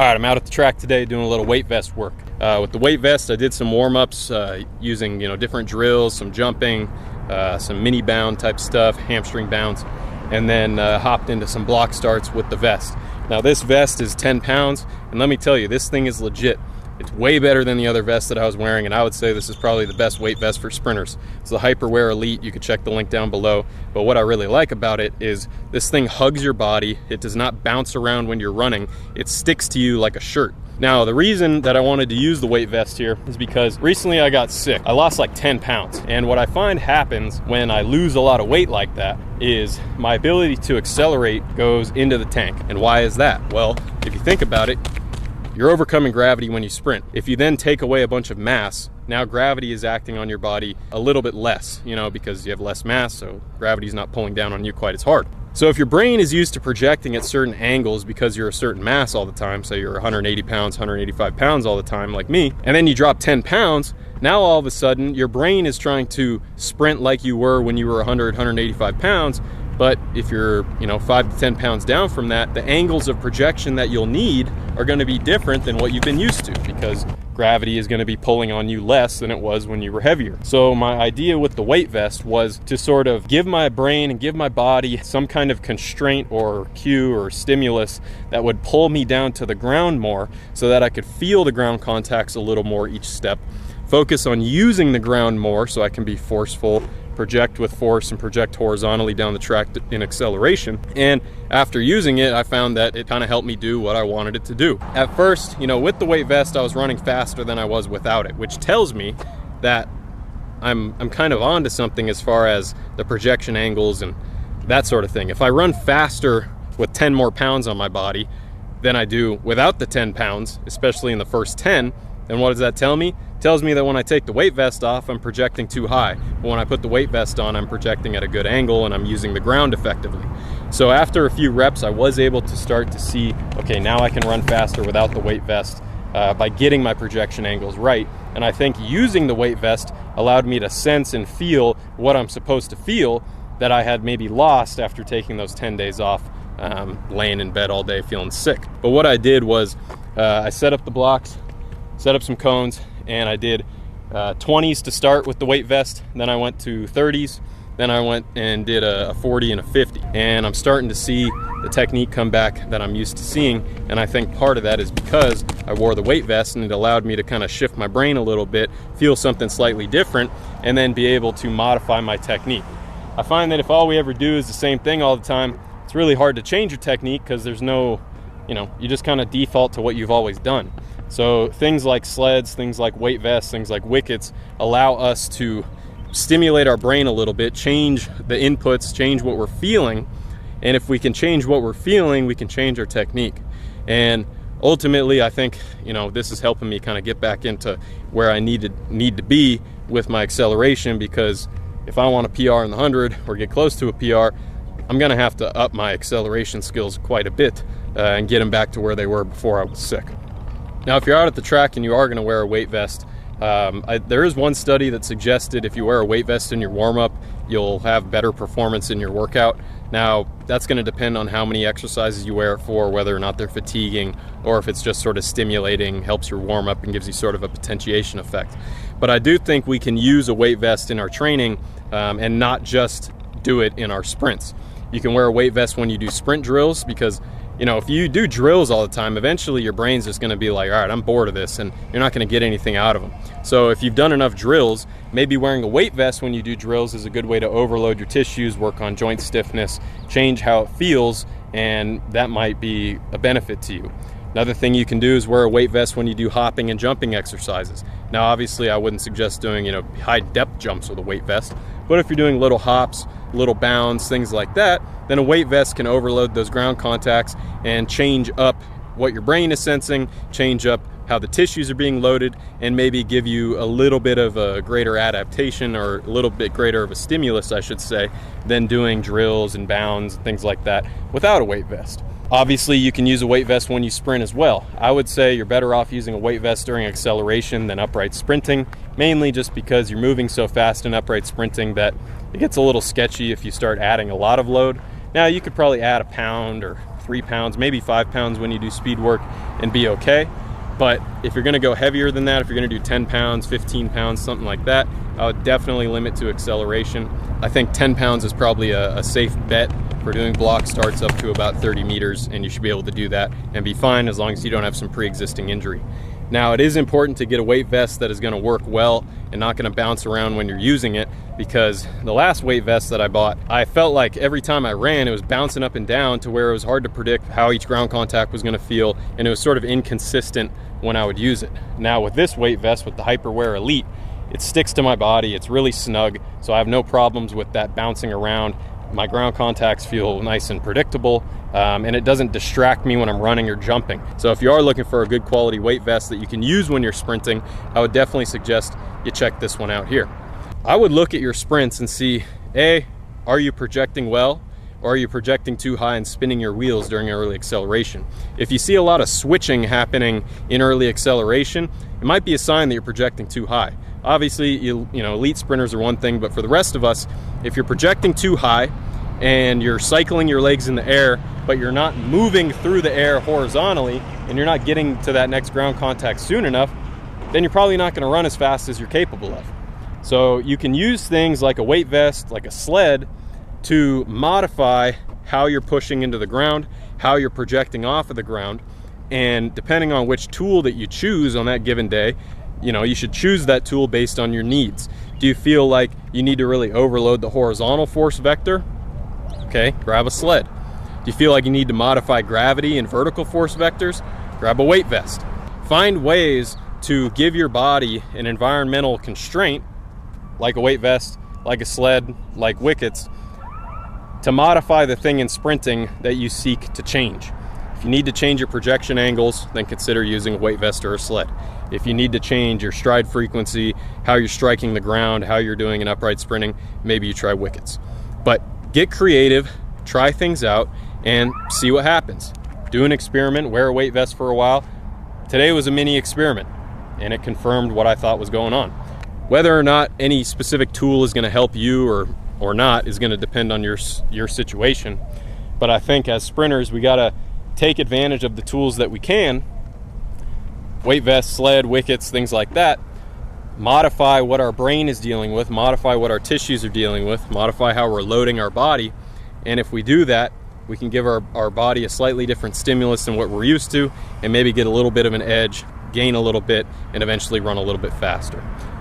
All right, I'm out at the track today doing a little weight vest work. With the weight vest, I did some warm-ups using different drills, some jumping, some mini bound type stuff, hamstring bounds, and then hopped into some block starts with the vest. Now this vest is 10 pounds, and let me tell you, this thing is legit. It's way better than the other vest that I was wearing, and I would say this is probably the best weight vest for sprinters. It's the Hyperwear Elite. You can check the link down below. But what I really like about it is this thing hugs your body. It does not bounce around when you're running. It sticks to you like a shirt. Now, the reason that I wanted to use the weight vest here is because recently I got sick. I lost like 10 pounds. And what I find happens when I lose a lot of weight like that is my ability to accelerate goes into the tank. And why is that? Well, if you think about it, you're overcoming gravity when you sprint. If you then take away a bunch of mass, now gravity is acting on your body a little bit less, because you have less mass, so gravity's not pulling down on you quite as hard. So if your brain is used to projecting at certain angles because you're a certain mass all the time, say you're 180 pounds, 185 pounds all the time like me, and then you drop 10 pounds, now all of a sudden your brain is trying to sprint like you were when you were 100, 185 pounds, but if you're 5 to 10 pounds down from that, the angles of projection that you'll need are going to be different than what you've been used to, because gravity is going to be pulling on you less than it was when you were heavier. So my idea with the weight vest was to sort of give my brain and give my body some kind of constraint or cue or stimulus that would pull me down to the ground more so that I could feel the ground contacts a little more each step, focus on using the ground more so I can be forceful, project with force and project horizontally down the track in acceleration. And after using it, I found that it kind of helped me do what I wanted it to do. At first, with the weight vest, I was running faster than I was without it, which tells me that I'm kind of onto something as far as the projection angles and that sort of thing. If I run faster with 10 more pounds on my body than I do without the 10 pounds, especially in the first 10, then what does that tell me? It tells me that when I take the weight vest off, I'm projecting too high. But when I put the weight vest on, I'm projecting at a good angle and I'm using the ground effectively. So after a few reps, I was able to start to see, okay, now I can run faster without the weight vest by getting my projection angles right. And I think using the weight vest allowed me to sense and feel what I'm supposed to feel that I had maybe lost after taking those 10 days off, laying in bed all day feeling sick. But what I did was I set up the blocks, set up some cones, and I did 20s to start with the weight vest. Then I went to 30s. Then I went and did a 40 and a 50. And I'm starting to see the technique come back that I'm used to seeing. And I think part of that is because I wore the weight vest, and it allowed me to kind of shift my brain a little bit, feel something slightly different, and then be able to modify my technique. I find that if all we ever do is the same thing all the time, it's really hard to change your technique because there's no, you just kind of default to what you've always done. So things like sleds, things like weight vests, things like wickets allow us to stimulate our brain a little bit, change the inputs, change what we're feeling. And if we can change what we're feeling, we can change our technique. And ultimately, I think, this is helping me kind of get back into where I need to be with my acceleration, because if I want a PR in the 100 or get close to a PR, I'm going to have to up my acceleration skills quite a bit and get them back to where they were before I was sick. Now, if you're out at the track and you are going to wear a weight vest, there is one study that suggested if you wear a weight vest in your warm-up, you'll have better performance in your workout. Now, that's going to depend on how many exercises you wear it for, whether or not they're fatiguing, or if it's just sort of stimulating, helps your warm-up and gives you sort of a potentiation effect. But I do think we can use a weight vest in our training and not just do it in our sprints. You can wear a weight vest when you do sprint drills, because if you do drills all the time, eventually your brain's just going to be like, all right, I'm bored of this, and you're not going to get anything out of them. So if you've done enough drills, maybe wearing a weight vest when you do drills is a good way to overload your tissues, work on joint stiffness, change how it feels, and that might be a benefit to you. Another thing you can do is wear a weight vest when you do hopping and jumping exercises. Now, obviously, I wouldn't suggest doing, high depth jumps with a weight vest, but if you're doing little hops, little bounds, things like that, then a weight vest can overload those ground contacts and change up what your brain is sensing, change up how the tissues are being loaded, and maybe give you a little bit of a greater adaptation, or a little bit greater of a stimulus, I should say, than doing drills and bounds and things like that without a weight vest. Obviously, you can use a weight vest when you sprint as well. I would say you're better off using a weight vest during acceleration than upright sprinting, mainly just because you're moving so fast in upright sprinting that it gets a little sketchy if you start adding a lot of load. Now, you could probably add a pound or 3 pounds, maybe 5 pounds when you do speed work, and be okay. But if you're gonna go heavier than that, if you're gonna do 10 pounds, 15 pounds, something like that, I would definitely limit to acceleration. I think 10 pounds is probably a safe bet for doing block starts up to about 30 meters, and you should be able to do that and be fine as long as you don't have some pre-existing injury. Now, it is important to get a weight vest that is gonna work well and not gonna bounce around when you're using it, because the last weight vest that I bought, I felt like every time I ran, it was bouncing up and down to where it was hard to predict how each ground contact was gonna feel, and it was sort of inconsistent when I would use it. Now with this weight vest, with the Hyperwear Elite, it sticks to my body, it's really snug, so I have no problems with that bouncing around. My ground contacts feel nice and predictable, and it doesn't distract me when I'm running or jumping. So if you are looking for a good quality weight vest that you can use when you're sprinting, I would definitely suggest you check this one out here. I would look at your sprints and see, A, are you projecting well, or are you projecting too high and spinning your wheels during early acceleration? If you see a lot of switching happening in early acceleration, it might be a sign that you're projecting too high. Obviously, you know, elite sprinters are one thing, but for the rest of us, if you're projecting too high and you're cycling your legs in the air, but you're not moving through the air horizontally, and you're not getting to that next ground contact soon enough, then you're probably not gonna run as fast as you're capable of. So you can use things like a weight vest, like a sled, to modify how you're pushing into the ground, how you're projecting off of the ground, and depending on which tool that you choose on that given day, you know, you should choose that tool based on your needs. Do you feel like you need to really overload the horizontal force vector? Okay, grab a sled. Do you feel like you need to modify gravity and vertical force vectors? Grab a weight vest. Find ways to give your body an environmental constraint, like a weight vest, like a sled, like wickets, to modify the thing in sprinting that you seek to change. If you need to change your projection angles, then consider using a weight vest or a sled. If you need to change your stride frequency, how you're striking the ground, how you're doing an upright sprinting, maybe you try wickets. But get creative, try things out, and see what happens. Do an experiment, wear a weight vest for a while. Today was a mini experiment, and it confirmed what I thought was going on. Whether or not any specific tool is gonna help you or not is gonna depend on your situation. But I think as sprinters, we gotta take advantage of the tools that we can, weight vest, sled, wickets, things like that, modify what our brain is dealing with, modify what our tissues are dealing with, modify how we're loading our body. And if we do that, we can give our body a slightly different stimulus than what we're used to, and maybe get a little bit of an edge, gain a little bit, and eventually run a little bit faster.